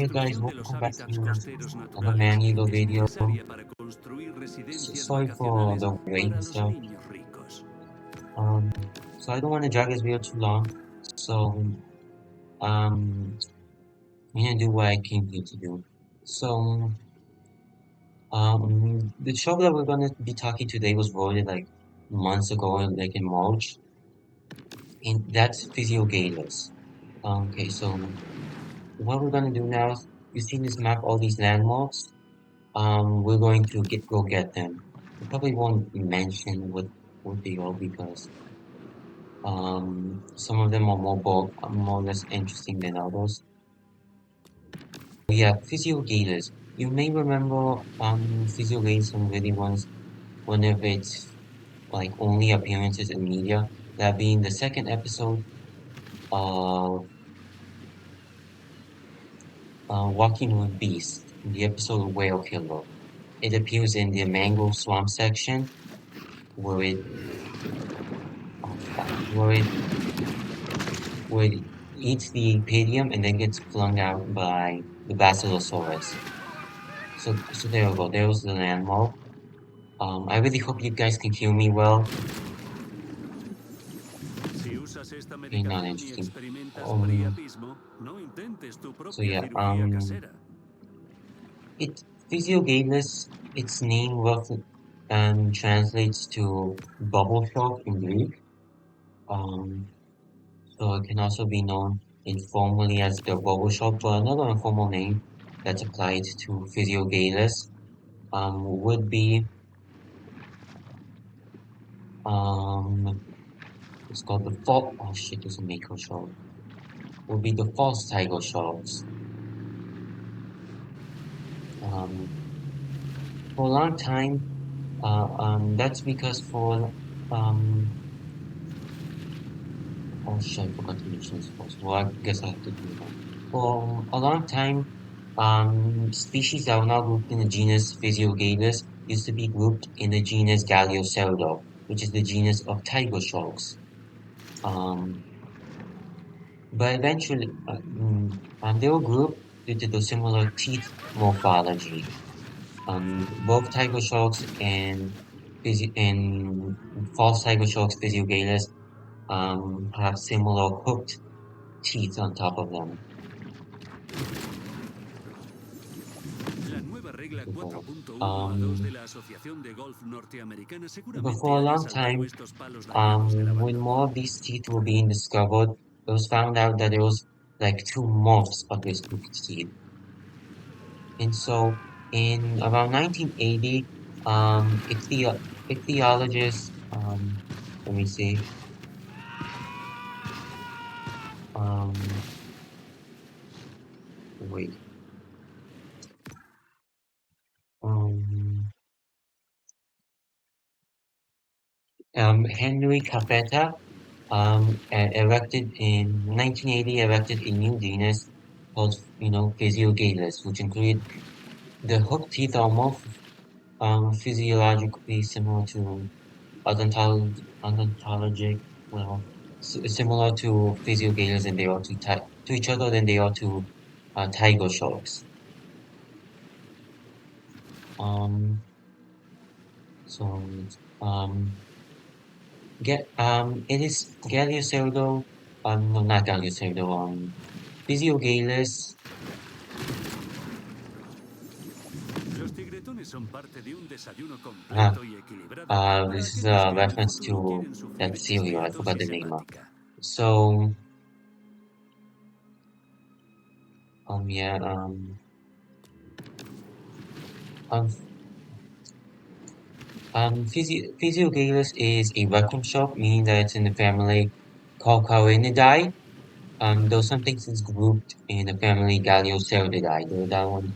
Hey guys, destrucción de los welcome back hábitats to costeros another naturales maneater es video. necesaria para construir residencias Sorry for vacacionales the wait para and los stuff. niños ricos. Um, so I don't want to drag this video too long. So um, I'm gonna do what I came here to do. So the show that we're gonna be talking today was voted like months ago, like in March, and that's physogaleus. Okay, so what we're gonna do now is you see this map, all these landmarks. We're going to go get them. I probably won't mention what they are because some of them are more or less interesting than others. We have physogaleus. You may remember physogaleus from really ones one of its like only appearances in media. That being the second episode of Walking with Beast, the episode Whale Killer. It appears in the mangrove swamp section where it where it eats the padium and then gets flung out by the Basilosaurus. So there we go. There was the landmark. I really hope you guys can hear me well. Si usas esta Okay, not medicación y interesting. experimentas Um, priapismo, no intentes tu so propia yeah, cirugía casera. it Physiogamus, its name roughly translates to bubble shark in Greek. Um, so it can also be known informally as the bubble shark, but another informal name that's applied to Physiogamus would be um it's called the false. Oh shit, there's a mako shark. Would be the false tiger sharks. Um, for a long time, that's because for um oh shit, I forgot to mention this first. Well, I guess I have to do it now. For a long time, species that are now grouped in the genus Physiogamus used to be grouped in the genus Galeocerdo, which is the genus of tiger sharks. Um, but eventually, they were grouped due to the similar teeth morphology. Both tiger sharks and false tiger sharks, Physiogamus, have similar hooked teeth on top of them. La nueva regla Before, 4.1a2 de um, la Asociación de Golf Norteamericana seguramente before a haya long salvado time, estos palos dañados del when abandono. more of these teeth were being discovered, it was found out that there was like two morphs of this hooked teeth. And so, in around 1980, ichthyologist, let me see, um, wait, um, Henry Capetta, erected in 1980, erected a new genus called, Physiogallus, which included the hooked teeth are more physiologically similar to odontologic, well, similar to Physiogallus than they are to each other than they are to tiger sharks. Um, so, um, it is Galliosaurio, no, not Galliosaurio, Physiogallus. Los tigretones son parte de un desayuno Ah, completo y equilibrado para this is aquellos a que en el reference futuro to quieren sufrir that cereal. I forgot the esteatosis name of. hepática. So, yeah, um, Physiogallus is a vacuum shop, meaning that it's in the family Caucariidae. Though some things is grouped in the family Galeocerdidae. Though that one,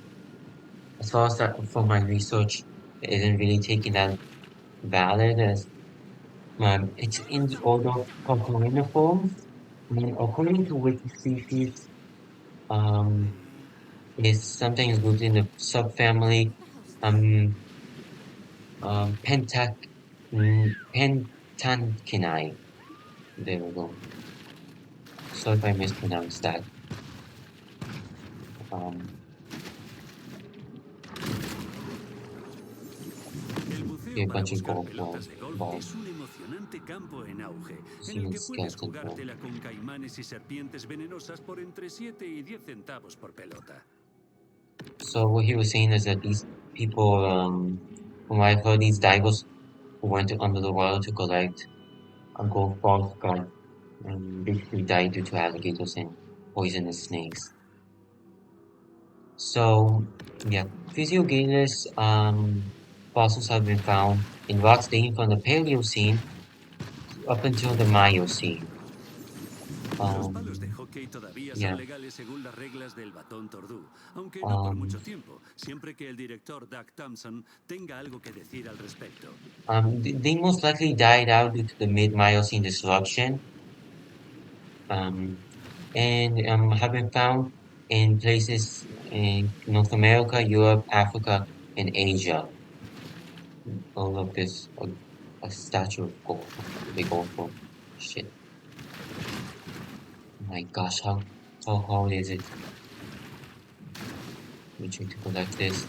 as far as that from my research, it isn't really taken that valid as it's in the order Caucariiniformes. And according to which species, um, is something is grouped in the subfamily um Pentankinae. There we go. So if I mispronounced that. Um, El see buceo a para bunch of buscar golf pelotas de golf balls, es un emocionante campo en auge, en el seeing que puedes skeleton ball. jugártela con caimanes y serpientes venenosas por entre 7 y 10 centavos por pelota. So what he was saying is that these people, from what I've heard, these divers who went under the water to collect a golf ball got basically died due to alligators and poisonous snakes. So yeah, physiogamus fossils have been found in rocks dating from the Paleocene up until the Miocene. Los palos de Um, hockey todavía son yeah, legales según las reglas del batón tordú, aunque no por um, mucho tiempo, siempre que el director Doug Thompson tenga algo que decir al respecto. they most likely died out due to the mid-Miocene disruption, um, and have been found in places in North America, Europe, Africa, and Asia. All of this, a statue of gold, big gold one. Shit. My gosh, how hard is it? We try to collect this.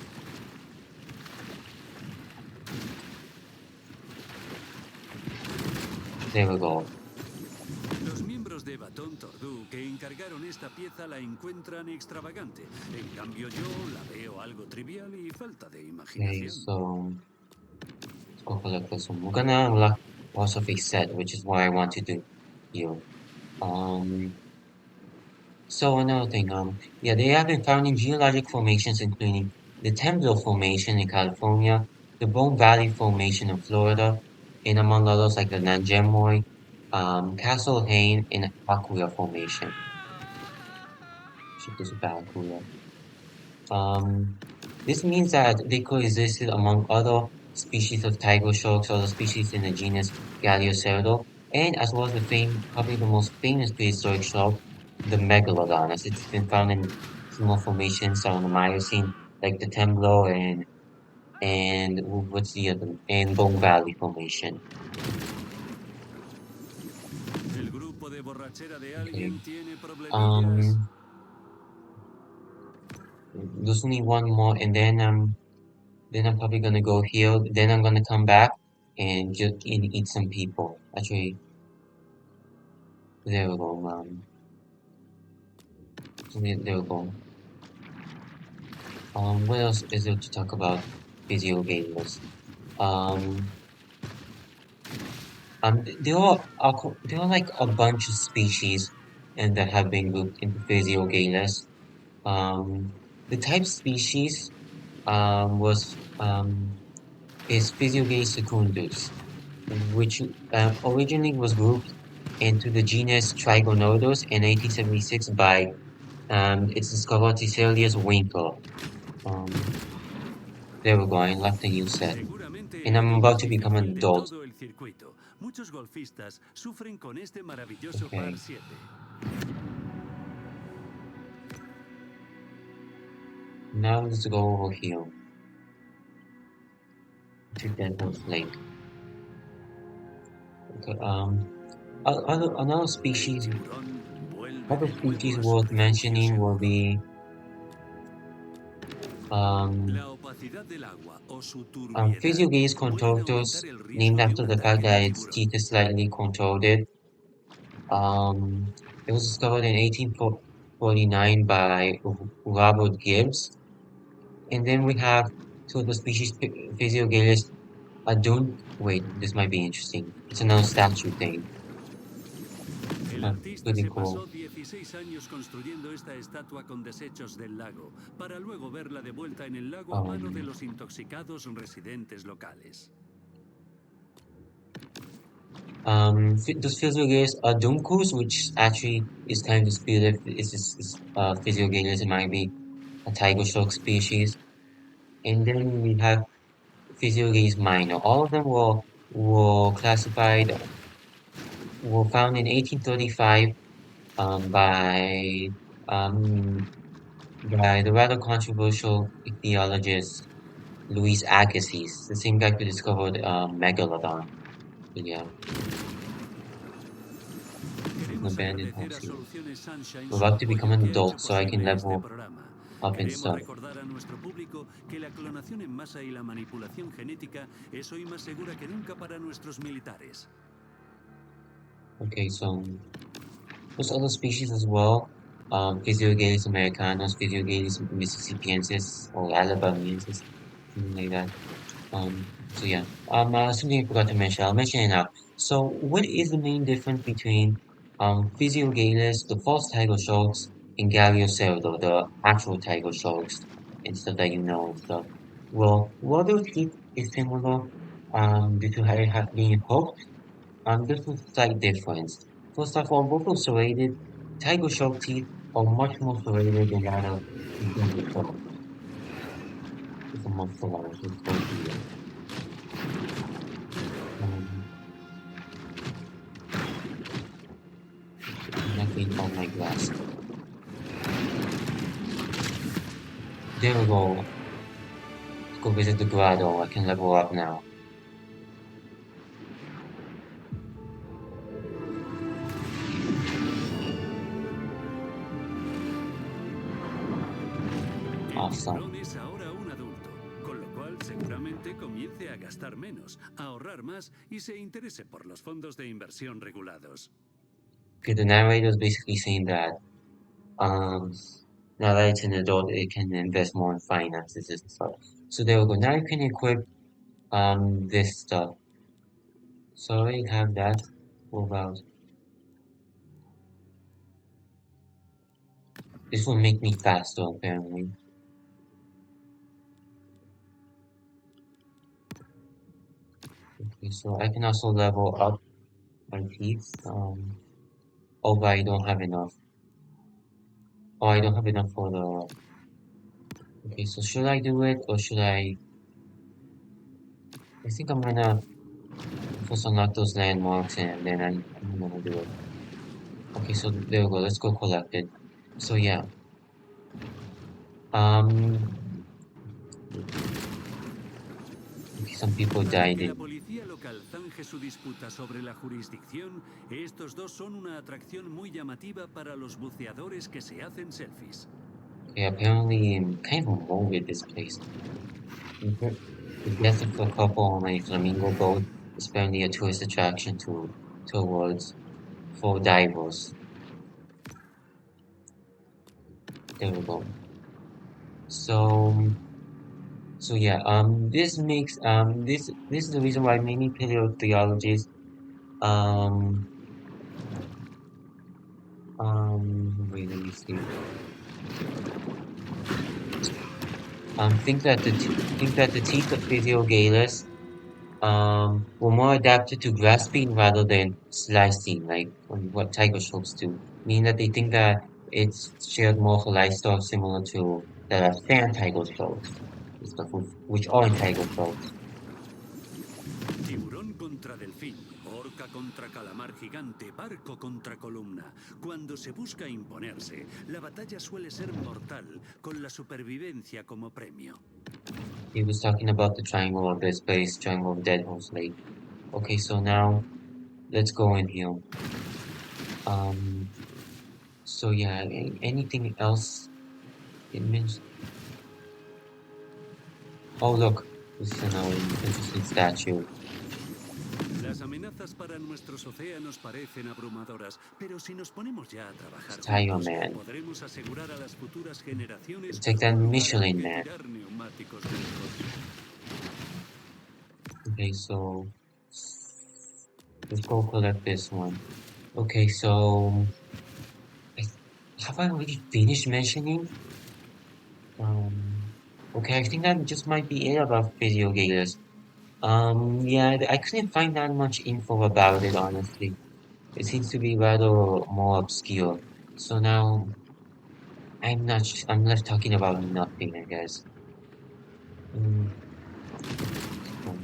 There we go. Los miembros de Batón Tordú que encargaron esta pieza la encuentran extravagante. En cambio yo la veo algo trivial y falta de Okay, imaginación. so let's go collect this one. We're gonna unlock loss of a set, which is what I want to do here. Um, so another thing, yeah, they have been found in geologic formations including the Temblor Formation in California, the Bone Valley Formation in Florida, and among others like the Nanjemoy, Castle Hayne, and Aquia Formation. Shit, this is Aquia. Um, this means that they coexisted among other species of tiger sharks, other species in the genus Galeocerdo, and as well as probably the most famous prehistoric shark, the Megalodon, as it's been found in similar formations on the Miocene, like the Temblor and what's the other, and Bone Valley Formation. El grupo de borrachera de Okay. alguien tiene problemillas. Um, there's only one more, and then I'm probably gonna go here. Then I'm gonna come back and just eat some people. Actually, there we go, there we go. What else is there to talk about? Physio gamers. Um, there are like a bunch of species and that have been grouped into physio gamers. The type species was is Physiogale secundus, which originally was grouped into the genus Trigonodus in 1876 by its discoverer Tiselius Winkel. Um, there we go, I unlocked a new set. Seguramente And el I'm día about más to become an difícil de adult. todo el circuito. Muchos golfistas sufren con este maravilloso par Okay, 7. now let's go over here to Devil's Lake. Okay, another El species, tiburón vuelve other de nuevo species a su worth refugio mentioning will seguro. be um, La opacidad del agua o su turbiedad Physiogale pueden contortus, aumentar el named riesgo de after un the fact ataque de that its tiburón. teeth is slightly contorted. It was discovered in 1849 by Robert Gibbs. And then we have two of the species, Physiogale adun. Wait, this might be interesting. It's another statue thing. El Huh, artista pretty se cool. pasó 16 años construyendo esta estatua con desechos del lago, para luego verla de vuelta en el lago a mano de Um, los intoxicados residentes locales. those Physiogale aduncus, which actually is kind of disputed if Physiogale, it might be a tiger shark species. And then we have Physiogale minor. All of them were classified, were found in 1835 by um, by the rather controversial ichthyologist Louis Agassiz, the same guy who discovered Megalodon. But yeah, an Queremos abandoned agradecer house a here. Soluciones Sunshine We're su about to become apoyo an que ha hecho adult, so I can posible este level. programa. up and Queremos stuff. recordar a nuestro público que la clonación en masa y la manipulación genética es hoy más segura que nunca para nuestros militares. Okay, so there's other species as well. Physogaleus americanus, Physogaleus mississippiensis, or alabamiensis, something like that. So yeah. Something I forgot to mention. I'll mention it now. So, what is the main difference between Physogaleus, the false tiger sharks, and Galliocerido, the actual tiger sharks, and stuff that you know and stuff? Well, while their teeth is similar, due to how it has been hooked, there's a slight difference. First of all, both are serrated. Tiger shark teeth are much more serrated than that of the Gallic shark. It's a monster large. Let's go here. Um, Nothing on my glass. There we go. Let's go visit the grotto. I can level up now. El Awesome. tiburón es ahora un adulto, con lo cual seguramente comience a gastar menos, a ahorrar más y se interese por los fondos de inversión regulados. Okay, the narrator is basically saying that um now that it's an adult, it can invest more in finances and stuff. So there we go. Now you can equip this stuff. So I already have that. What about this will make me faster apparently. Okay, so I can also level up my teeth. Oh, but I don't have enough. Oh, I don't have enough for the. Okay, so should I do it or should I? I think I'm gonna first unlock those landmarks and then I'm gonna do it. Okay, so there we go. Let's go collect it. So yeah. Um. Okay, some people Hasta died que la in. policía local zanje su disputa sobre la jurisdicción, estos dos son una atracción muy llamativa para los buceadores que se hacen selfies. Okay, apparently I'm kind of in love with this place. Mhm. The death of a couple on a flamingo boat is apparently a tourist attraction towards for divers. There we go. So so yeah, this makes this is the reason why many paleontologists um wait, let me see, think that the teeth of Physiogaleus were more adapted to grasping rather than slicing, like what tiger sharks do. Meaning that they think that it's shared morpho lifestyle similar to that of sand tiger sharks, and stuff which aren't tiger sharks. Tiburón contra delfín, orca contra calamar gigante, barco contra columna. Cuando se busca imponerse, la batalla suele ser mortal, con la supervivencia como premio. He was talking about the triangle of this place, triangle of Dead Horse Lake. Okay, so now let's go in here. Um, so yeah, anything else it means? Oh, look, this is another interesting statue. Las amenazas para nuestros océanos parecen abrumadoras, pero si nos ponemos ya a trabajar It's Tiger juntos, Man. podremos asegurar a las futuras generaciones It's like that un lugar al Michelin que Man. tirar neumáticos viejos. Okay, so let's go collect this one. Okay, so I, have I already finished mentioning? Um, okay, I think that just might be it about video gators. Yeah, I couldn't find that much info about it, honestly. It seems to be rather more obscure. So now I'm left talking about nothing, I guess. Mm, so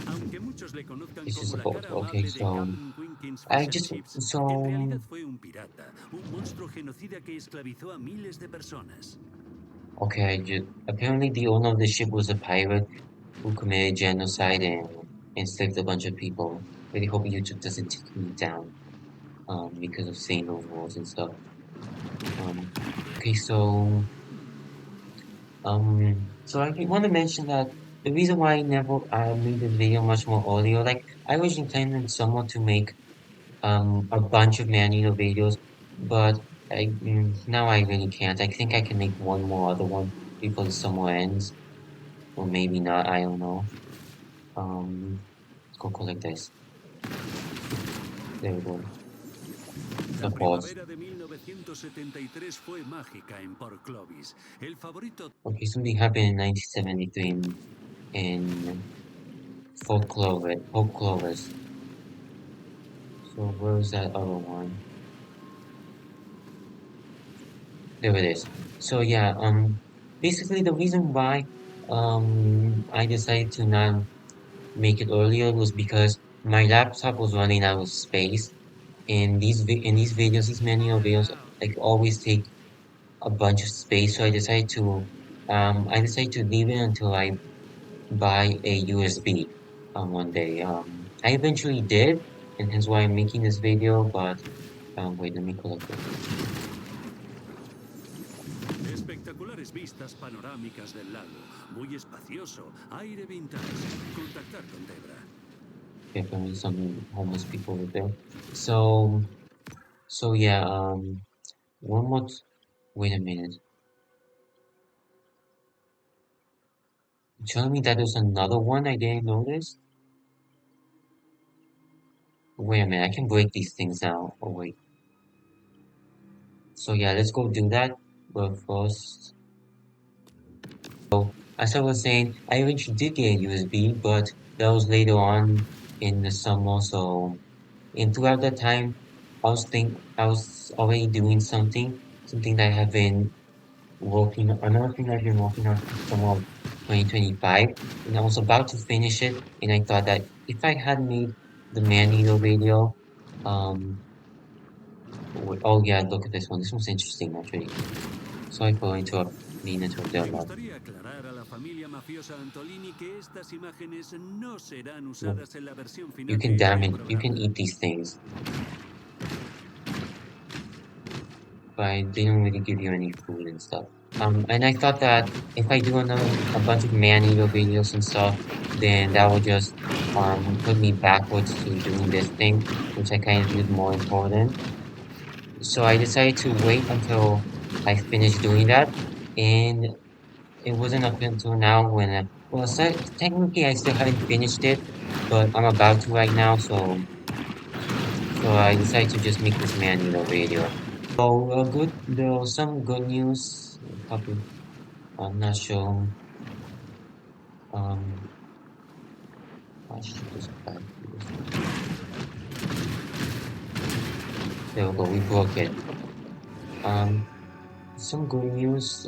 Aunque muchos le conozcan this is como a la boat. cara Okay, amable de so Captain Winkins I Fish and just Chips, en so realidad fue un pirata, un monstruo genocida que esclavizó a miles de personas. okay. Apparently the owner of the ship was a pirate who committed genocide and enslaved a bunch of people. Really hope YouTube doesn't take me down because of saying those words and stuff. Um, okay, so I want to mention that the reason why I made this video much more earlier, like I was intending someone to make a bunch of manual videos, but now I really can't. I think I can make one more other one before the summer ends, or maybe not. I don't know. Let's go collect this. There we go. La The horse. primavera de 1973 fue mágica en Port Clovis. El favorito Okay, something happened in 1973 in Fort Clovis. So where is that other one? There it is. So yeah, basically the reason why I decided to not make it earlier was because my laptop was running out of space, and these videos, these manual videos, like always take a bunch of space. So I decided to leave it until I buy a USB one day. I eventually did, and hence why I'm making this video. But wait, let me collect it. espectaculares vistas panorámicas del lago, muy espacioso, aire vintage. Contactar con Debra. Definitely some homeless people over there. So yeah. One more. Wait a minute. You telling me that there's another one I didn't notice? Wait a minute. I can break these things now. Oh wait. So yeah, let's go do that. But first, as I was saying, I eventually did get a USB, but that was later on in the summer. So, and throughout that time, I was already doing something that I have been another thing I've been working on since summer of 2025, and I was about to finish it, and I thought that if I had made the man-eater video, um, oh yeah, look at this one. This one's interesting actually. Sorry for being interrupted a Me lot. gustaría aclarar a la familia mafiosa Antolini que estas imágenes no serán Look, usadas en la versión you final can de este damage, you can programa. eat these things, but they don't really give you any food and stuff. And I thought that if I do a bunch of man-eater videos and stuff, then that will just put me backwards to doing this thing, which I kind of view more important. So I decided to wait until I finished doing that, and it wasn't up until now when well, technically I still haven't finished it, but I'm about to right now, so I decided to just make this man-eater video. So there was some good news. Probably, I'm not sure. Um, I should just back to this. There we go. We broke it. Um, some good news.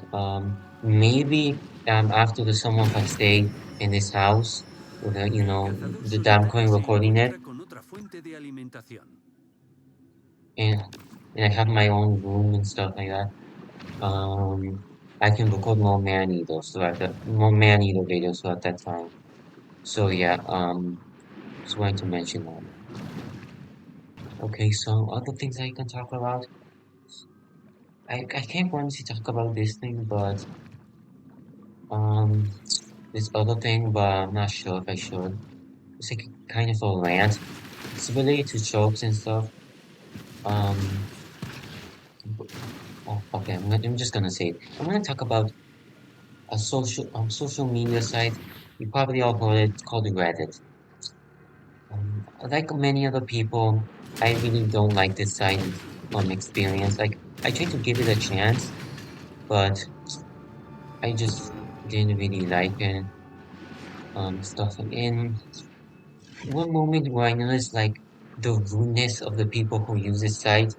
Maybe after the summer, if I stay in this house, with El cazador the I'm solitario currently se recording it, encuentra con otra fuente de alimentación. and I have my own room and stuff like that. I can record more man eater videos at that time. So yeah. Just wanted to mention that. Okay, so other things I can talk about. I can't honestly talk about this thing, but um, this other thing, but I'm not sure if I should. It's like kind of a rant. It's related to jokes and stuff. Um, b- oh, okay, I'm just gonna say it. I'm gonna talk about a social media site. You probably all heard it. It's called Reddit. Like many other people, I really don't like this site from experience. Like I tried to give it a chance, but I just didn't really like it. Stuff. In one moment where I noticed like the rudeness of the people who use this site,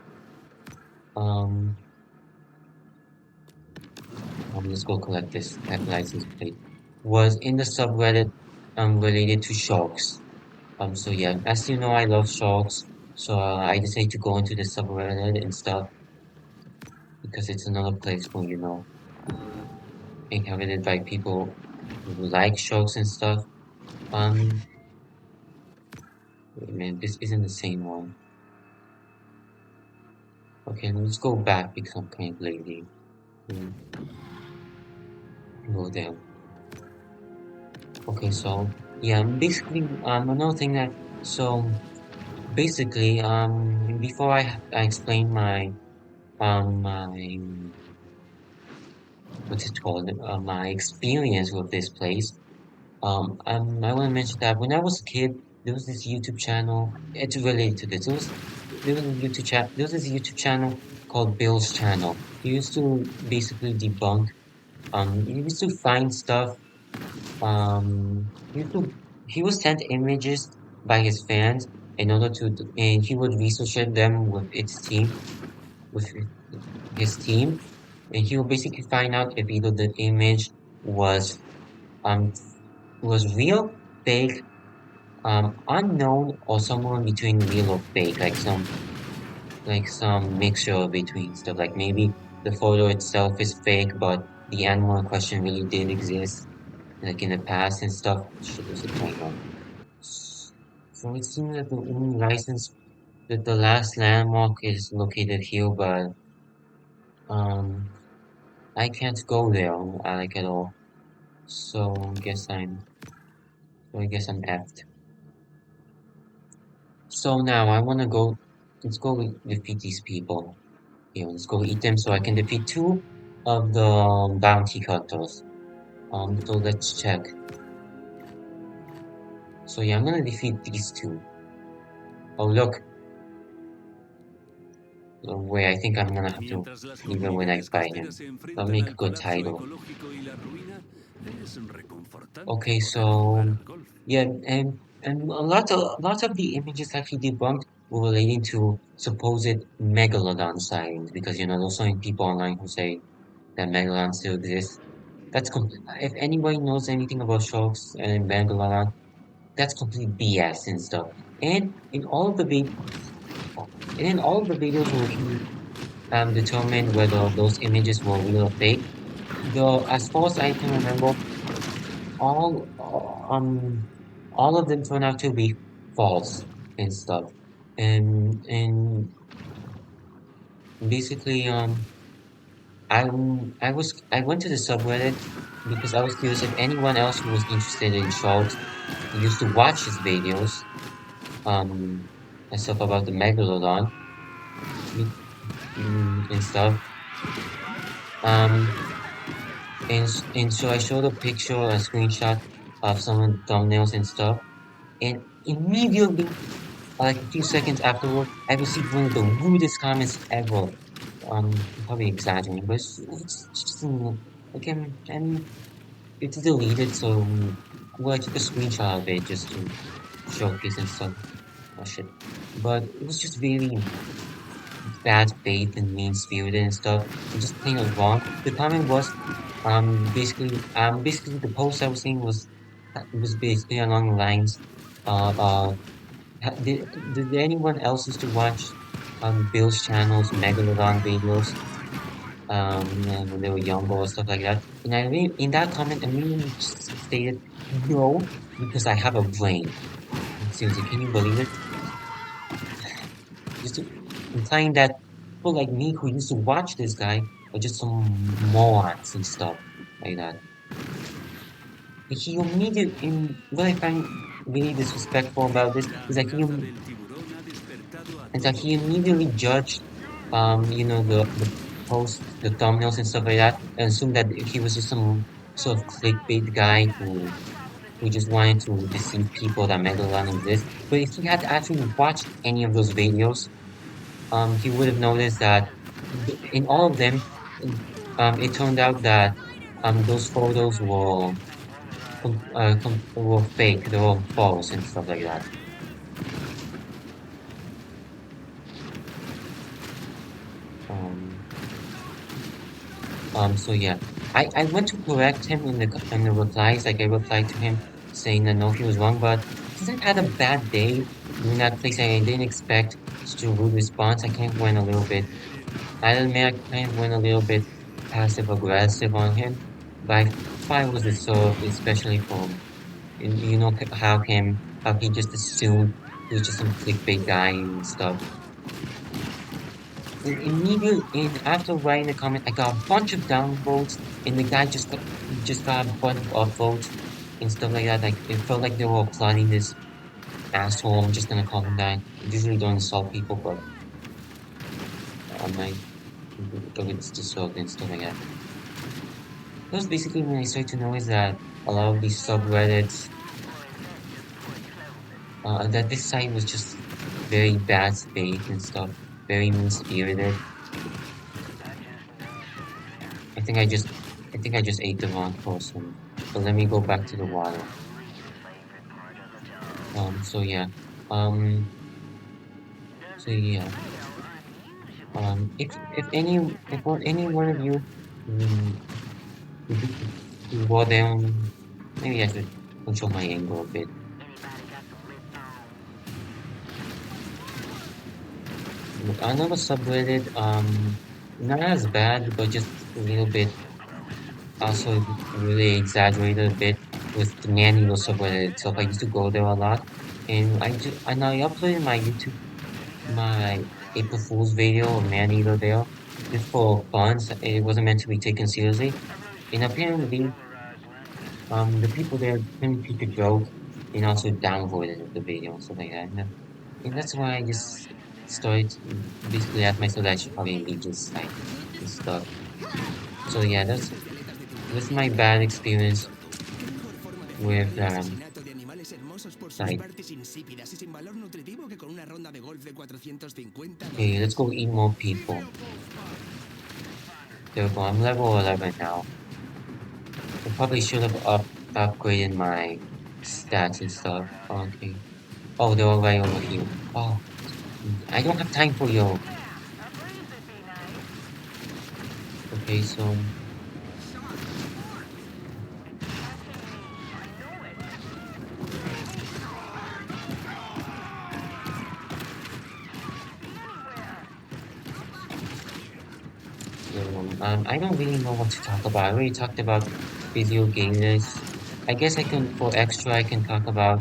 um, let's go collect this license plate, was in the subreddit related to sharks. So yeah, as you know, I love sharks, so I decided to go into the subreddit and stuff because it's another place where inhabited by people who like sharks and stuff. Um, wait a minute, this isn't the same one. Okay, let's go back because I'm kind of lazy. Mm, Go there. Okay, so yeah, basically, another thing that so basically, before I explain my what's it called, my experience with this place. I want to mention that when I was a kid, there was this YouTube channel. It's related to this. There was this YouTube channel called Bill's channel. He used to basically debunk. He used to find stuff. He used to he was sent images by his fans in order to, and he would research them with his team, and he will basically find out if either the image was um was real, fake, unknown, or somewhere in between real or fake, like some mixture between stuff. Like maybe the photo itself is fake, but the animal in question really did exist, like in the past and stuff. Shit was going on. So it seems that the only license that the last landmark is located here, but um I can't go there like at all. So I guess I'm effed. So now I wanna go. Let's go defeat these people. Here, let's go eat them so I can defeat two of the bounty hunters. So let's check. So yeah, I'm gonna defeat these two. Oh look, wait, I think I'm gonna have to Mientras las leave it when I comunidades fight costeras him. se I'll enfrentan make a al good colapso title. ecológico y la ruina, es reconfortante Okay, poder jugar so al golf. yeah, and a lot of the images that he debunked were relating to supposed megalodon sightings because there's so many people online who say that megalodon still exists. If anybody knows anything about sharks and megalodon, that's complete BS and stuff. And in all of the vid- and in all of the videos where he determined whether those images were real or fake, as far as I can remember, all all of them turn out to be false and stuff. And basically I went to the subreddit because I was curious if anyone else who was interested in sharks used to watch his videos um and stuff about the megalodon and stuff. Um and so I showed a picture, a screenshot of some of the thumbnails and stuff, and immediately, like a few seconds afterward, I received one of the rudest comments ever. I'm probably exaggerating, but it's just like it's deleted, so well, I took a screenshot of it just to showcase and stuff. Oh shit! But it was just really bad faith and mean spirited and stuff, and just plain old wrong. The comment was, basically the post I was saying was basically along the lines, uh, uh, did anyone else used to watch Bill's channel's Megalodon videos when they were younger or stuff like that? And in that comment, I immediately just stated no because I have a brain. Like, seriously, can you believe it? Just implying that people like me who used to watch this guy are just some morons and stuff like that. And what I find really disrespectful about this La is that amenaza del tiburón ha despertado a he todos los immediately humanos. judged the posts, the thumbnails and stuff like that, and assumed that he was just some sort of clickbait guy who just wanted to deceive people that Megalon exists. But if he had actually watched any of those videos, he would have noticed that in all of them, it turned out that those photos were fake, they were false and stuff like that. Um, so yeah, I went to correct him in the replies, like I replied to him saying that no, he was wrong, but since I had a bad day during that place and I didn't expect such a rude response, I admit I kind of went a little bit passive aggressive on him, but I thought it was deserved, especially from, how he just assumed he was just some clickbait guy and stuff. immediately in after writing the comment, I got a bunch of downvotes, and the guy just got a bunch of upvotes and stuff like that. Like it felt like they were applauding this asshole. I'm just gonna call him that. I usually don't insult people, but I'm like, it's just so and stuff like that. That was basically when I started to notice that a lot of these subreddits, that this site was just very bad faith and stuff, very mean spirited. I think I just, I think I just ate the wrong person. But let me go back to the water. So yeah, um, so yeah, if any one of you, um, to go down, maybe I should control my angle a bit. Another subreddit, not as bad, but just a little bit, also really exaggerated a bit with the manual subreddit itself. I used to go there a lot, and I uploaded my YouTube, my April Fool's video of maneater there, just for fun. So it wasn't meant to be taken seriously, and apparently, the people there couldn't take the joke and also downvoted the video and stuff like that. And that's why I just started to basically ask myself that I should probably leave this site and stuff. So yeah, that's my bad experience ¿Qué mejor forma de with celebrar el asesinato de animales hermosos por sus site. partes insípidas y sin valor nutritivo que con una ronda de golf de 450 Okay, let's dólares? go eat more people. There we go. I'm level 11 now. I probably should have upgraded my stats and stuff. Okay. Oh, they're all right over here. Oh, I don't have time for you. Okay, so I don't really know what to talk about. I already talked about video games. I guess I can, for extra, I can talk about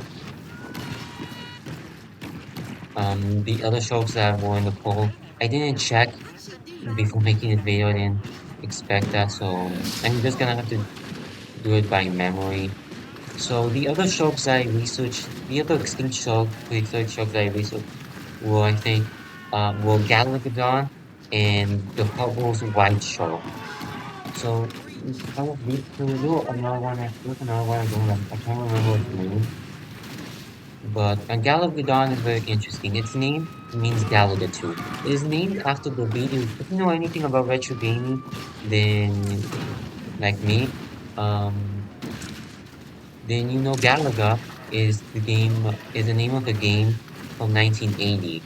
the other shows that were in the poll. I didn't check before making this video. I didn't expect that, so I'm just gonna have to do it by memory. So the other shows that I researched, the other extinct show, research shows that I researched were, I think, were Galagadon and the Hubble's White Show. So kind of these two, there's another one I don't remember, I can't remember its name, but Galagadon is very interesting. Its name means Galaga 2. It is named after the video. If you know anything about retro gaming, then like me, um, then you know Galaga is the name of the game from 1980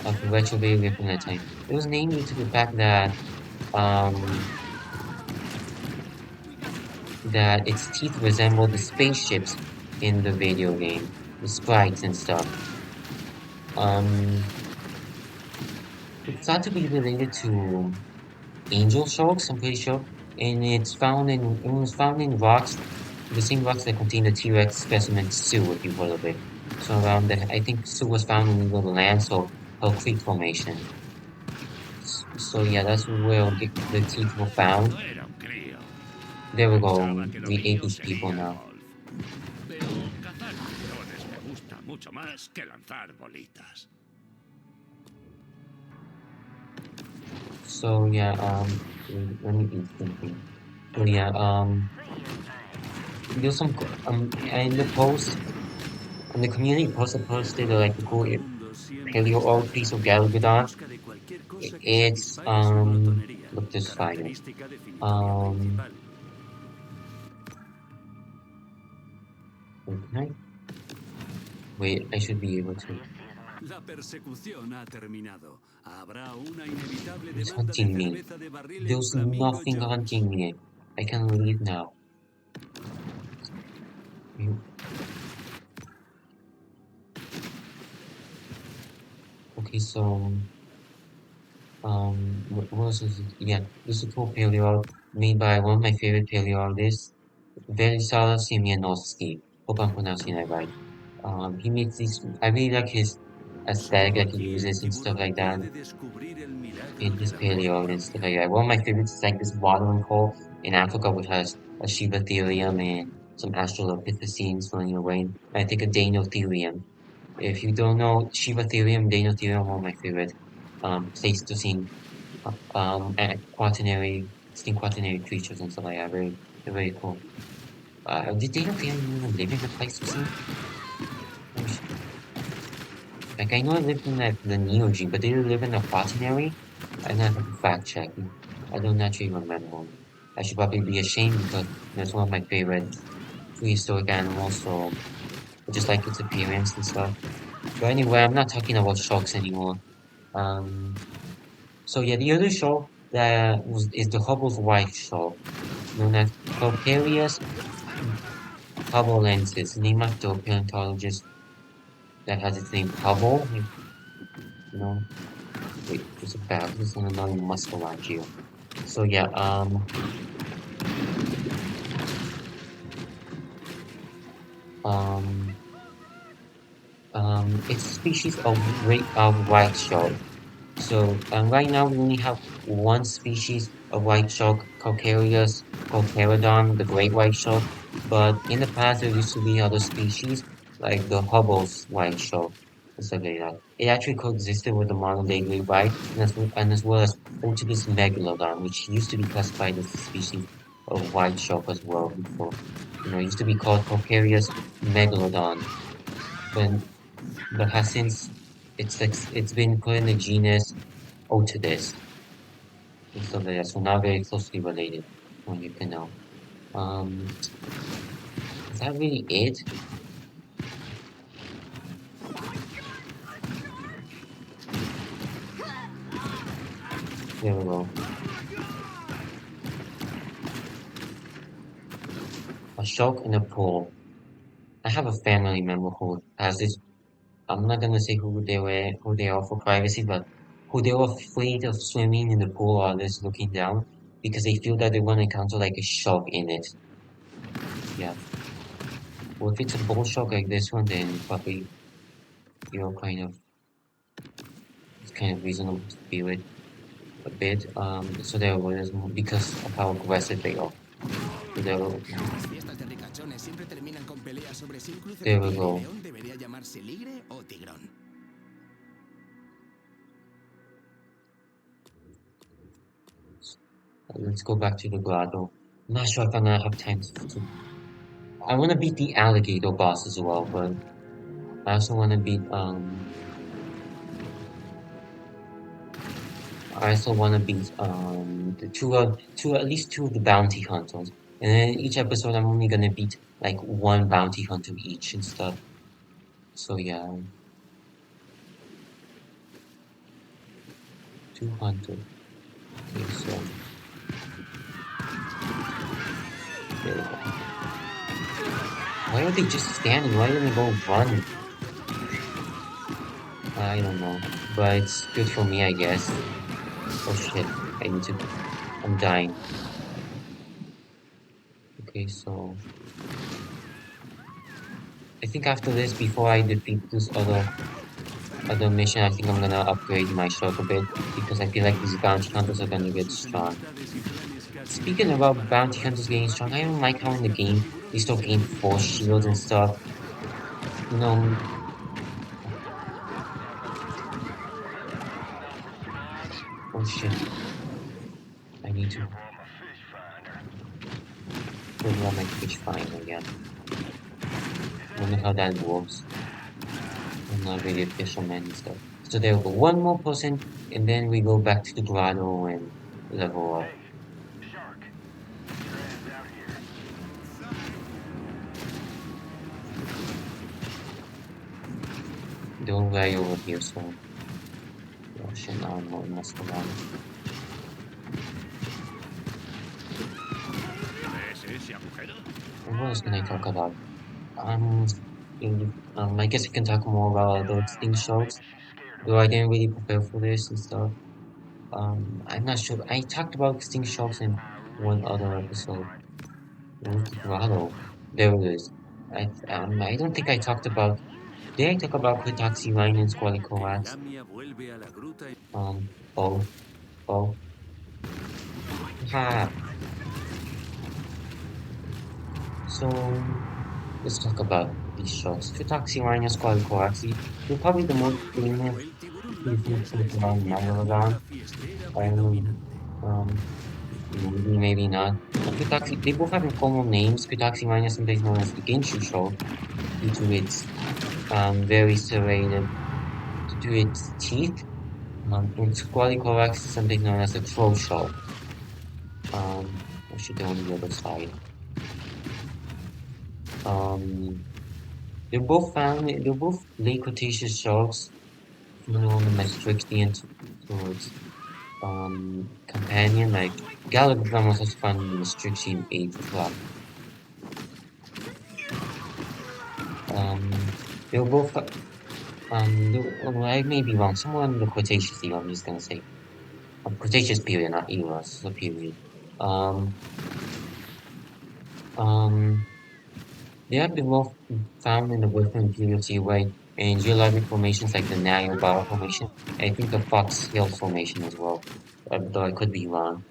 of the retro video game from that time. It was named due to the fact that um its teeth resemble the spaceships in the video game, the sprites and stuff. Um, it's thought to be related to angel sharks, I'm pretty sure, and it was found in rocks, the same rocks that contain the T-Rex specimen Sue, if you've heard of it. So around there, I think Sue was found in the landfill or creek formation. So yeah, that's where the teeth were found. Cuando era un crío, There we go. pensaba que lo We ate mío these people sería el now. golf. Pero cazar tiburones me gusta mucho más que lanzar bolitas. So yeah, let me eat something. So yeah, there's some in the post, in the community post I posted like a cool Mundo siempre paleo está art piece of cambiando, en Galagadon. busca de cualquier cosa que It's satisfaga su glotonería, look this fire. característica definitoria Um, principal. okay. Wait, I should be able to. La persecución ha terminado. Habrá una inevitable It's demanda de hunting me. cerveza de barril en There's Flamingo nothing Jones. hunting me. I can leave now. Okay, so what else is it? Yeah, this is a cool paleo art made by one of my favorite paleo artists, Velisala Siemianowski. Hope I'm pronouncing that right. He makes these. I really like his. aesthetic Solo that he aquí el uses and stuff like tiburón that puede descubrir el milagro in de his la paleo and forma. stuff like that. One of my favorites is like this watering hole in Africa, which has a Shivatherium and some Australopithecines swimming away. And I think a Danotherium. If you don't know Shivatherium, Danotherium, one of my favorite Pleistocene quaternary, extinct quaternary creatures and stuff like that. They're very cool. Did Danotherium even live in the Pleistocene? Oh, like I know it lived in the Neogene, but did it live in the quaternary? I don't have to fact check. I don't actually remember. I should probably be ashamed because it's one of my favorite prehistoric animals, so I just like its appearance and stuff. But anyway, I'm not talking about sharks anymore. Um, so yeah, the other shark that is the Hubble's white shark, known as Calcareus hubbalensis, named after a paleontologist that has its name Hubble. You know, wait, there's a bag. There's an annoying muscle around you. So yeah, um, it's a species of white shark. So right now we only have one species of white shark, Calcareus, the great white shark. But in the past there used to be other species like the Hubble's white shark and stuff like that. It actually coexisted with the modern day great white and as well as Otis megalodon, which used to be classified as a species of white shark as well before. It used to be called Calcareus megalodon, but has since it's been put in the genus Otis and stuff like that. So not very closely related, when you can know. Um, is that really it? There we go. A shark in a pool. I have a family member who has this. I'm not gonna say who they are for privacy, but who they were afraid of swimming in the pool or just looking down because they feel that they're gonna encounter like a shark in it. Yeah. Well, if it's a bull shark like this one, then probably kind of it's kind of reasonable to feel it a bit. So there was because of how aggressive they are. So Las fiestas de ricachones siempre terminan con peleas sobre si un cruce de there we tigre y go. león debería llamarse ligre o tigrón. Let's go back to the grotto. I'm not sure if I'm gonna have time to. I want to beat the alligator boss as well, but I also want to beat I also want to beat the two at least two of the bounty hunters. And then each episode I'm only gonna beat like one bounty hunter each and stuff. So yeah, two hunters. Okay, so there we go. Why are they just standing? Why didn't they go run? I don't know, but it's good for me, I guess. Oh shit, I need to. I'm dying. Okay, so I think after this, before I defeat this other mission, I think I'm gonna upgrade my shark a bit because I feel like these bounty hunters are gonna Todas get sus strong. enemistades y planes casi Speaking about infindáticos bounty para hunters getting strong, I destruirlo. don't like how in the game El they tiburón still se gain adueña force del shields and tesoro. stuff. You know, oh shit, I need to figure out my fish finder again. Wonder how that works. I'm not really a fisherman and stuff. So there we go. One more person, and then we go back to the grotto and level up. Don't worry over here, so Russian armor must go on. ¿Ves ese agujero? And what else can I talk about? Um, I guess I can talk more about the extinct sharks, though I didn't really prepare for this and stuff. I'm not sure. I talked about extinct sharks in one other episode. Where's the grotto? There it is. I don't think I talked about. Did I talk about Quitaxi and El Squalicoax? lamia vuelve a la gruta. Oh, oh, ha. So let's talk about these sharks. Quitaxi and Squalicoax. They're probably the most famous El tiburón labia species es la of around especie de Megalodon. tortuga fiestera Um, predominante. um, maybe, maybe not. Quitaxi, they both have informal names. Quitaxi sometimes known as the Ginshu shark due to its very serrated, due to its teeth. And Squalicoax is sometimes known as the crow shark. I should go on the other side. Um, they're both late Cretaceous sharks, known on the Maastrichtian towards companion, like Galapagos was found in the Maastrichtian age as well. Um, they were both, well, I may be wrong, somewhere in the Cretaceous era, I'm just gonna say. Cretaceous period, not era, it's a period. Um, um, they have been both found in the Western Imperial Seaway and geologic formations like the Niobrara Formation. I think the Fox Hill Formation as well, though I could be wrong.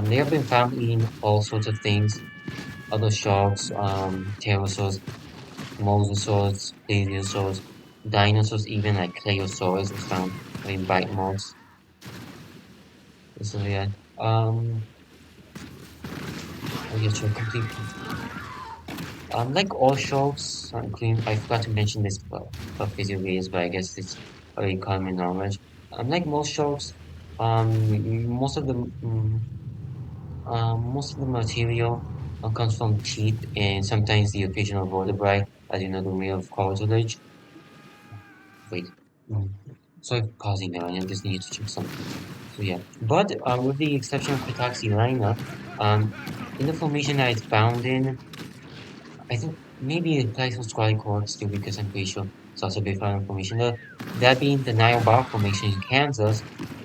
They have been found in all sorts of things, other sharks, pterosaurs, mosasaurs, plesiosaurs, dinosaurs, even like Claosaurus was found in bite marks. So yeah, I guess you're complete. Like all sharks, including I forgot to mention this for physogaleus, but I guess it's very common knowledge. Like most sharks, most of the most of the material comes from teeth and sometimes the occasional vertebrae, as you know, the way of cartilage. Wait, mm, sorry for pausing there. I just need to check something. So yeah, but with the exception of Quitaxilina, in the formation that it's found in, I think maybe it applies for squally courts too because I'm pretty sure it's also big found information. That being the Niobrara Formation in Kansas,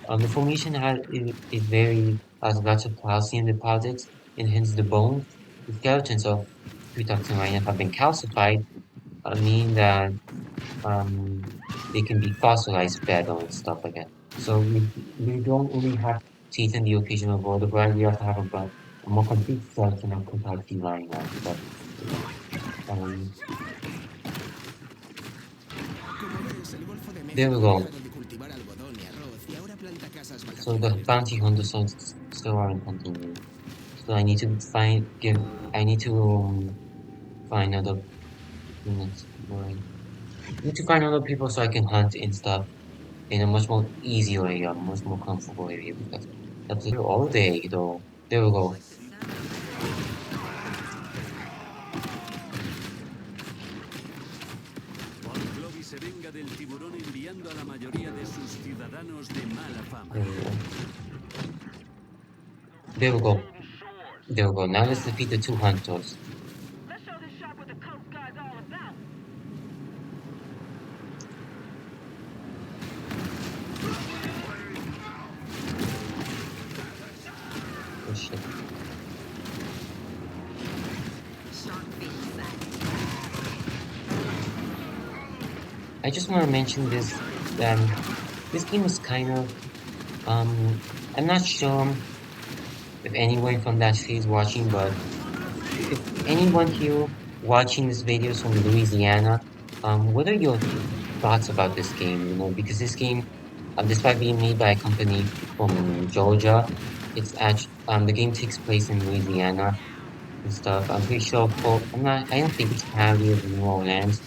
the formation is very has lots of calcium deposits and hence the bones. The skeletons of Quitaxilina have been calcified, meaning that um, they can be fossilized better and stuff like that. So we don't only have teeth in the occasional vertebrae, we also have a more complete skeleton of Quitaxilina and stuff. So yeah. Um, Como ves, el Golfo de there we México ha go. dejado de cultivar algodón y arroz y ahora planta casas So the vacacionales de bounty coral. hunter songs still aren't continuing. So I need to I need to find other, minutes, right? I need to find other people so I can hunt and stuff in a much more easier area, much more comfortable area because that's here all day though. There we go. Por Clovis se venga del tiburón enviando a la mayoría de sus ciudadanos de mala fama. There we go. There we go. There we go. Now let's defeat the two hunters. Let's show this shark what the Coast Guard's all about. Oh shit. I just want to mention this. This game is kind of I'm not sure if anyone from that state is watching, but if anyone here watching this video is from Louisiana, what are your thoughts about this game? You know, because this game, despite being made by a company from Georgia, it's actually the game takes place in Louisiana and stuff. I'm pretty sure for I'm not. I don't think it's parody of New Orleans.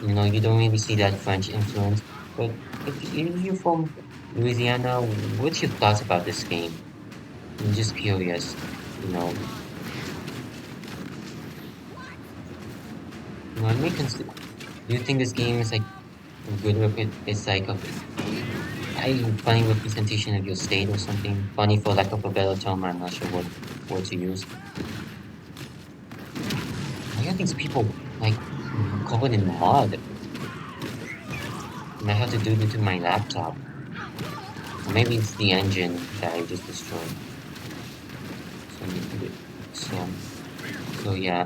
You know, you don't really see that French influence. But if you're from Louisiana, what's your thoughts about this game? I'm just curious. You know, I may consider. Do you think this game is like a good it's like a funny representation of your state or something? Funny for lack of a better term, I'm not sure what word to use. Why are these people like covered in mud? And I have to do it to my laptop. Or maybe it's the engine that I just destroyed. So I need to do it. So yeah,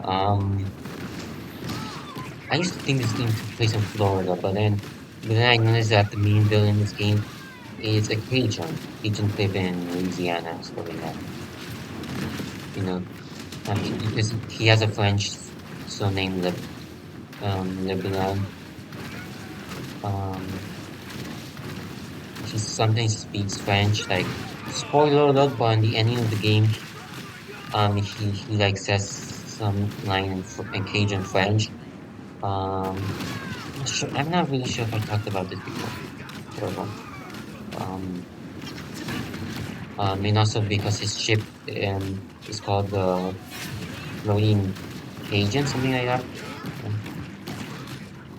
I used to think this game took place in Florida, but then I noticed that the main villain in this game is a Cajun. Cajuns live in Louisiana and stuff like that. You know, because he has a French surname, Lebanon. Um, he sometimes speaks French. Like spoiler alert, but in the ending of the game, he like says some line in Cajun French. I'm not really sure if I talked about this before. However, um, and also because his ship is called the Floating Cajun, something like that. Um,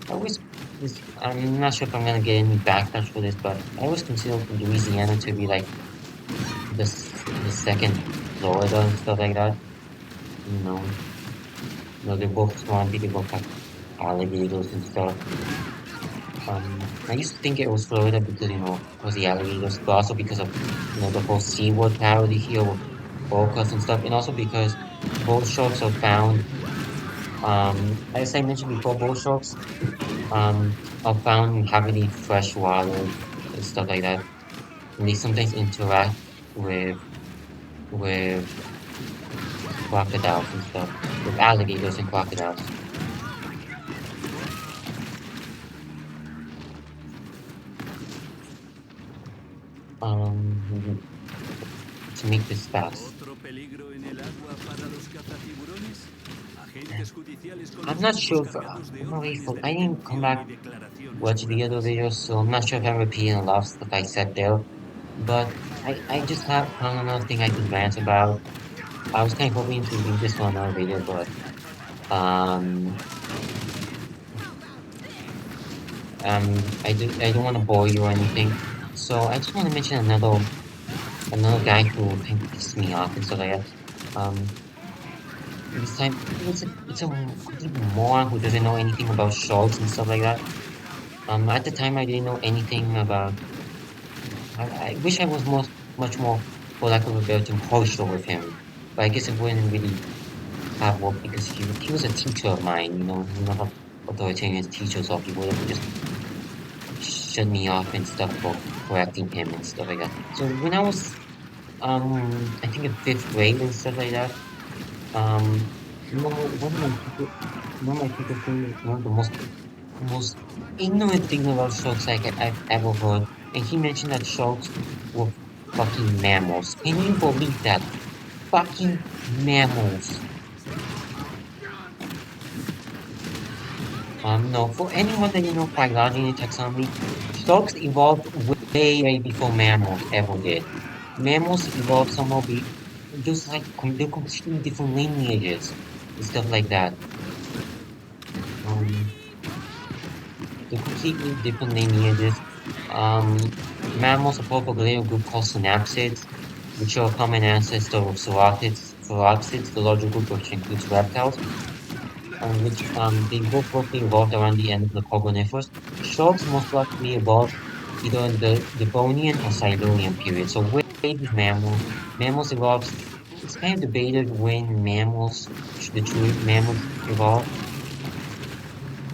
I always, I'm not sure if I'm gonna get any backlash for this, but I always consider Louisiana to be like the second Florida and stuff like that. You know, they're both swampy, they both have alligators and stuff. I used to think it was Florida because, because the alligators, but also because of, the whole SeaWorld parody here with orcas and stuff, and also because bull sharks are found, as I mentioned before, bull sharks, are found in heavily fresh water and stuff like that, and they sometimes interact with, with crocodiles and stuff, with alligators and crocodiles. Um, to make this fast. ¿Otro peligro en el agua para los cazatiburones? Agentes judiciales con I'm los not tiempos sure if cargados de I'm not really órdenes full. de I didn't come detención back y declaraciones watch the other juradas. videos, so I'm not sure if I'm repeating a lot of stuff I said there. But I just have found another thing I could rant about. I was kind of hoping to leave this for another video, but um I don't want to bore you or anything. So I just want to mention another guy who kind of pissed me off and stuff like that. Um, this time it's a complete moron who doesn't know anything about sharks and stuff like that. At the time I didn't know anything about. I wish I was much more, for lack of a better term, harsher with him. But I guess it wouldn't really have worked because he was a teacher of mine. How authoritarian teachers are. He would have just shut me off and stuff for correcting him and stuff like that. So when I was I think in fifth grade and stuff like that, one of my teachers told me one of the most ignorant thing about sharks I've ever heard. And he mentioned that sharks were fucking mammals. Can you believe that? Fucking mammals. No, for anyone that phylogeny and taxonomy, sharks evolved way before mammals ever did. Mammals evolved just like they're completely different lineages and stuff like that. Um, they're completely different lineages. Mammals are part of a layer group called synapsids, which are a common ancestor of sauropsids, the larger group which includes reptiles, which they both roughly evolved around the end of the Carboniferous. Sharks most likely evolved either in the Devonian or Silurian period. So way before mammals evolved. It's kind of debated when the true mammals evolved,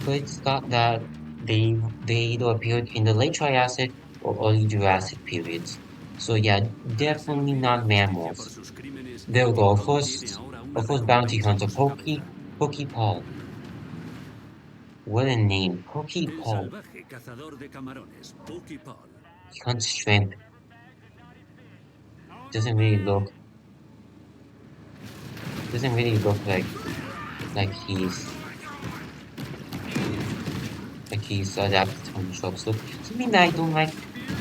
but it's thought that they either appeared in the late Triassic or early Jurassic periods. So yeah, Tras definitely eludir la not justicia por mammals. sus crímenes, There we go. King Kong tiene ahora una Our first bounty recompensa hunter, por su cabeza. Pokey Paul. What a name, Pokey El Paul. salvaje cazador de camarones, Pokey Paul. He hunts shrimp. Doesn't really look doesn't really look like he's adapted to hunting sharks. Look, something that I don't like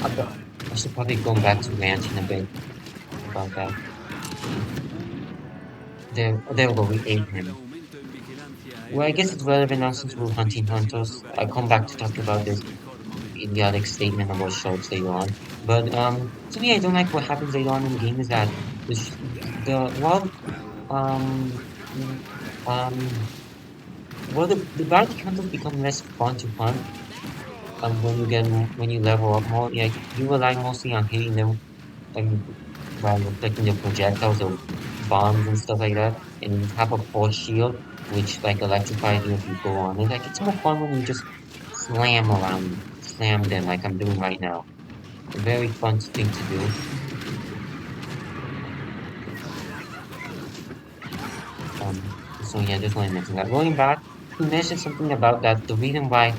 about I should probably go back to ranting a bit about that. There we go, we ate pesar del him. aumento en vigilancia Well, I aérea, guess la it's relevant now confianza since de we're los hunting turistas y los hunters. I'll come lugareños back to no talk está about en this su mejor momento. idiotic statement about sharks later on. But something I don't like what happens later on in the game is that the well um mm, um well the bounty hunters become less fun to hunt when you level up more. Yeah, you rely mostly on hitting them by reflecting their projectiles or bombs and stuff like that, and have a force shield. which like electrifies you if you go on it. Like it's more fun when you just slam them like I'm doing right now. A very fun thing to do. So yeah, just want to mention that. Going back, you mentioned something about that. The reason why,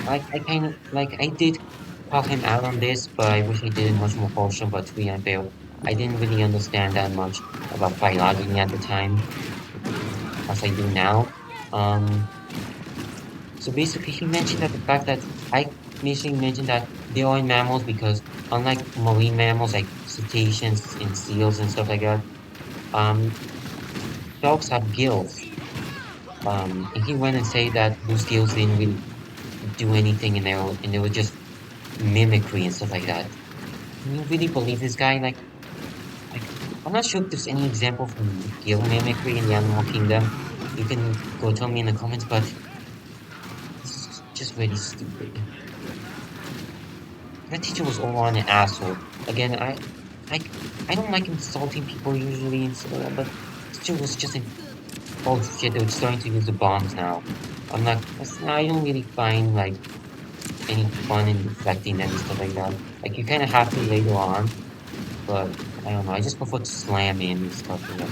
like I kind of like I did call him out on this, but I wish I did it much more cautious. But to be unfair, I didn't really understand that much about phylogeny at the time as I do now. Um, so basically, he mentioned that the fact that I initially mentioned that they are in mammals because unlike marine mammals like cetaceans and seals and stuff like that, um, sharks have gills. And he went and said that those gills didn't really do anything and they were just mimicry and stuff like that. Can you really believe this guy? Like I'm not sure if there's any example from gill mimicry in the animal kingdom. You can go tell me in the comments, but this is just really stupid. That teacher was all on an asshole. Again, I, I don't like insulting people usually and stuff like that, but teacher was just in, oh shit, they're starting to use the bombs now. I don't really find like any fun in deflecting them and stuff like that. Like you kind of have to later on, but I don't know. I just prefer to slam in and stuff like that.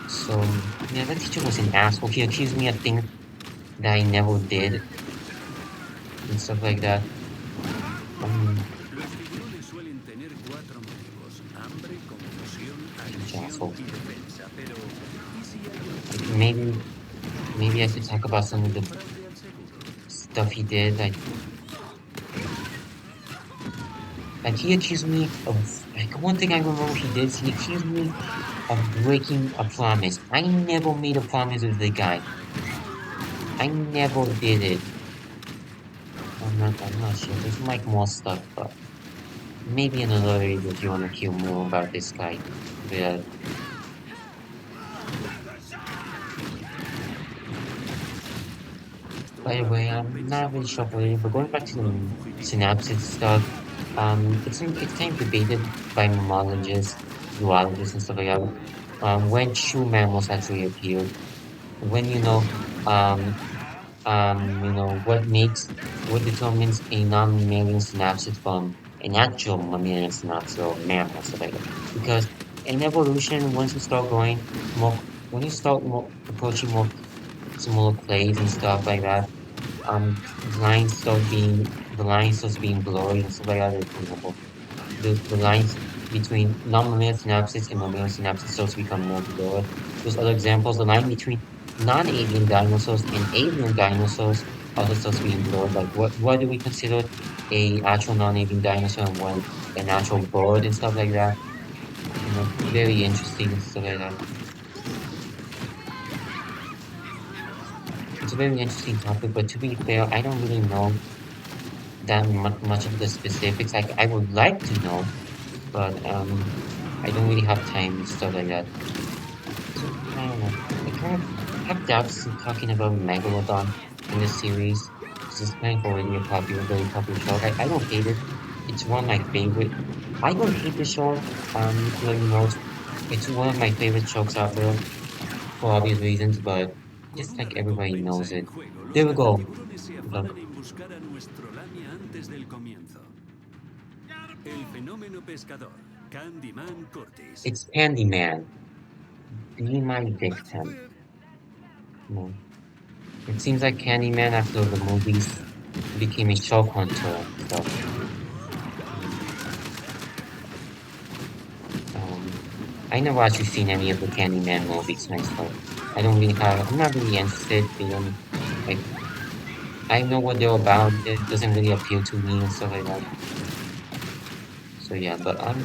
So, yeah, that teacher was an asshole. He accused me of things that I never did and stuff like that. Um, Los tiburones suelen tener cuatro motivos: hambre, confusión, huge agresión asshole. y defensa. Pero, ¿y si hay Like otro motivo? maybe I should talk about some of the Fraude al seguro. stuff he did. Like he accused me of like one thing I remember he did is he accused me of breaking a promise. I never made a promise with the guy. I never did it. I'm not sure. There's like more stuff, but maybe another video if you want to hear more about this guy. But by the way, I'm not really sure for it, but going back to the synapses stuff, it's kind of debated by mammalogists, zoologists, and stuff like that. When true mammals actually appeared, when um, what determines a non-mammalian synapsid from an actual mammalian synapsid or mammal, stuff like that. Because in evolution, once you start going when you start approaching more similar clades and stuff like that, the lines start being blurry and stuff like that. Like, for example, the lines between non-mammalian synapses and mammalian synapses starts to become more blurred. There's other examples. The line between non-avian dinosaurs and avian dinosaurs also starts being blurred. Like what do we consider a actual non-avian dinosaur and what an actual bird and stuff like that? Very interesting and stuff like that. It's a very interesting topic, but to be fair, I don't really know that much of the specifics. Like I would like to know, but I don't really have time and stuff like that. So I don't know. I kind of have doubts in talking about Megalodon in this series. This is kind of already a very popular show. I don't hate it. It's one of my favorite. I don't hate the show. To let you know, it's one of my favorite shows out there for obvious reasons, but Con just una like everybody recompensa knows en it. juego, los There we go. cazatiburones se afanan Look, en buscar a nuestro lamia antes del comienzo. El fenómeno pescador, Candyman Curtis. it's Candyman. Be my victim. No. It seems like Candyman after the movies became a shark hunter and stuff. Um, I never actually seen any of the Candyman movies myself. I'm not really interested in them. Like, I know what they're about. It doesn't really appeal to me and stuff like that. So yeah, but I'm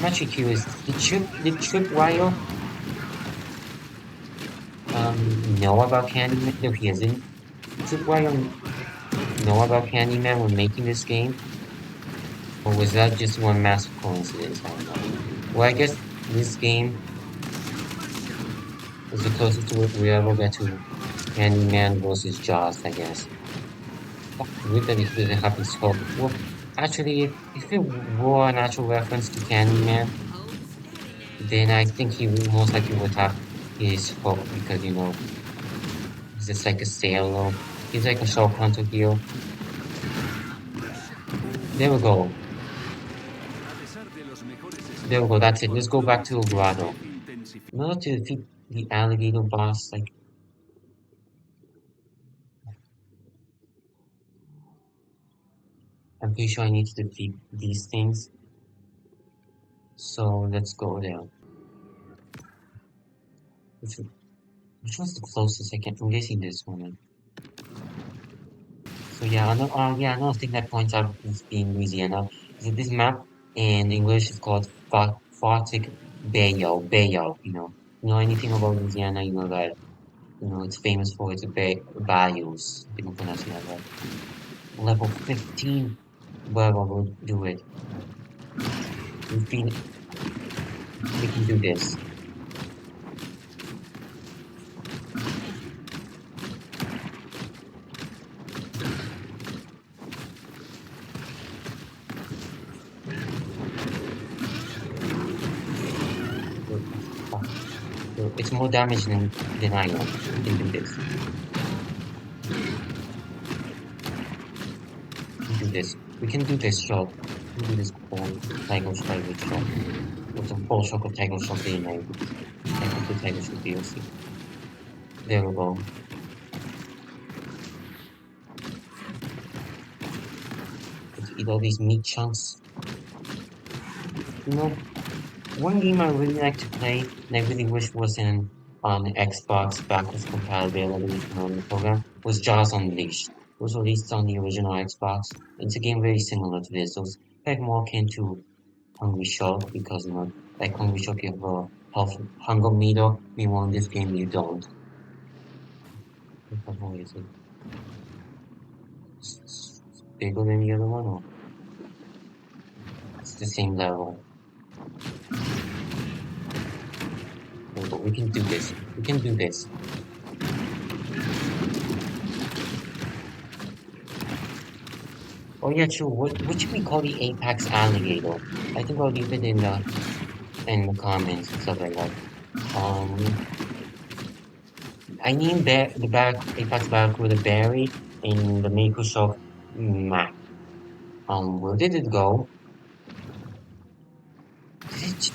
actually curious. Did Tripwire know about Candyman? No, he isn't. Tripwire know about Candyman when making this game, or was that just one massive coincidence? I don't know. Well, I guess this game is the closest to what we ever get to Candyman versus Jaws, I guess. Fuck, weird that he doesn't have his hook. Well, Actually, if it were an actual reference to Candyman, then I think he would most likely would have his hook because, he's just like a sailor. He's like a shark hunter here. There we go. A pesar de los mejores There we go. esfuerzos That's it. Let's por go back Chloe to El y Grotto. Steph intensifican. In order to defeat the alligator boss, like, I'm pretty sure I need to defeat these things. So let's go there. Which, which one's the closest? I'm guessing this one. So yeah, another thing that points out this being Louisiana is that this map in English is called Fortic Bayo. You know anything about Louisiana? You know that it's famous for its bayous. I think I'm pronouncing that right. Level 15. Well, we'll do it. We can do this. So, so it's more damage than I am. We can do this. We can do this. We can do this shot. We can do this full Tiger Strike with shot. With the full shock of Tiger Shock DNA with the Tiger Shock DLC. There we go. Let's eat all these meat chunks. You know, one game I really like to play, and I really wish was on Xbox backwards compatibility on the program, was Jaws Unleashed. It was released on the original Xbox. It's a game very similar to this. It was like more akin to Hungry Shark because like Hungry Shark you have a health hunger meter. Meanwhile in this game you don't. What the hell is it? It's bigger than the other one, or it's the same level. But we can do this. We can do this. Oh yeah, true. What should we call the apex alligator? I think I'll leave it in the comments and stuff like that. Um, I named the back apex barracuda Barry in the Microsoft map. Where did it go? Did it,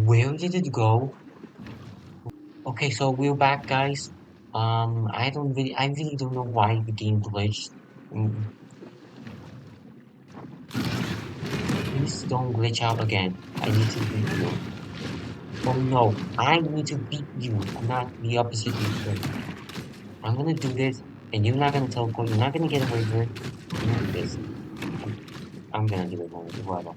where did it go? Okay, so we're back, guys. I really don't know why the game glitched. Mm, Please don't glitch out again. I need to beat you. Oh no, I need to beat you, not the opposite way. I'm gonna do this, and you're not gonna teleport. You're not gonna get away with it. I'm gonna do this. I'm, I'm gonna do it, whatever.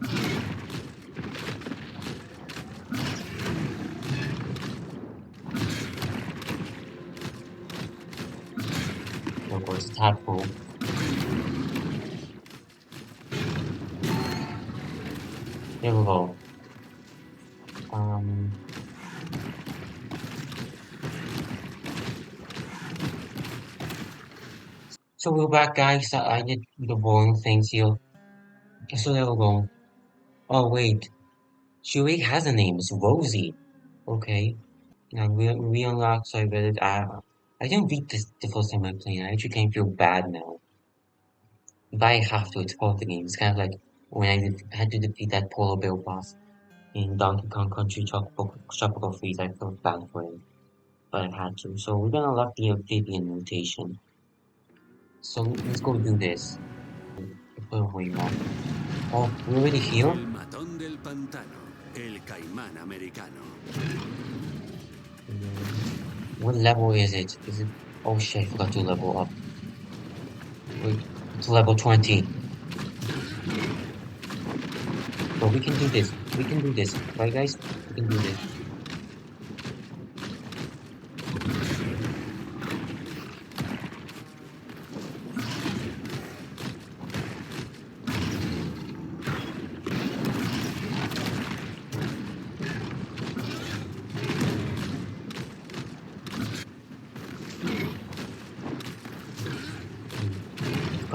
Of course, it's helpful. There we go. Um, so we're back, guys. I did the boring things here. So there we go. Oh wait, she already has a name. It's Rosie. Okay. Now we unlocked. So I read it. I didn't beat this the first time I played. I actually kind of feel bad now. But I have to. It's part of the game. It's kind of like when had to defeat that polar bear boss in Donkey Kong Country Tropical Freeze. I felt bad for him, but I had to. So we're gonna unlock the amphibian mutation. So let's go do this. Put away map. Oh, we're already here? El matón del pantano, el caimán americano. What level is it? Is it? Oh shit! I forgot to level up. Wait, it's level 20. But we can do this. We can do this, right, guys? We can do this.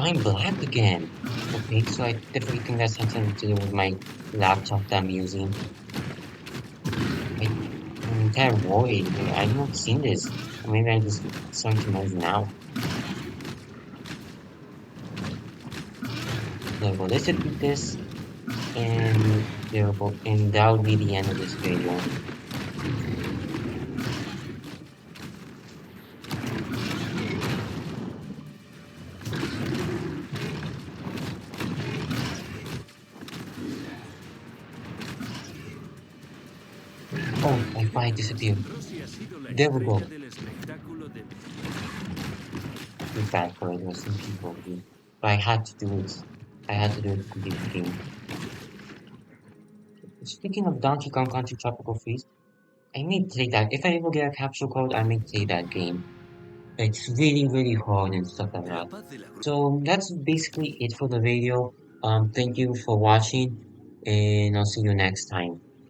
going black again. Okay, so I definitely think that's something to do with my laptop that I'm using. I'm kind of worried. I've not seen this. Or maybe I'm just starting to notice now. There we go. Let's repeat this, and there we go. And that will be the end of this video. Oh, my file disappeared. Rosie ha sido la There we estrella go. del espectáculo de... I feel bad for it. Some people do. But I had to do it. I had to do it to complete the game. Speaking of Donkey Kong Country Tropical Freeze, I may play that. If I ever get a capture code, I may play that game. It's really, really hard and stuff like La that. paz de la So that's basically it for the video. Thank you for watching, and I'll see you next time.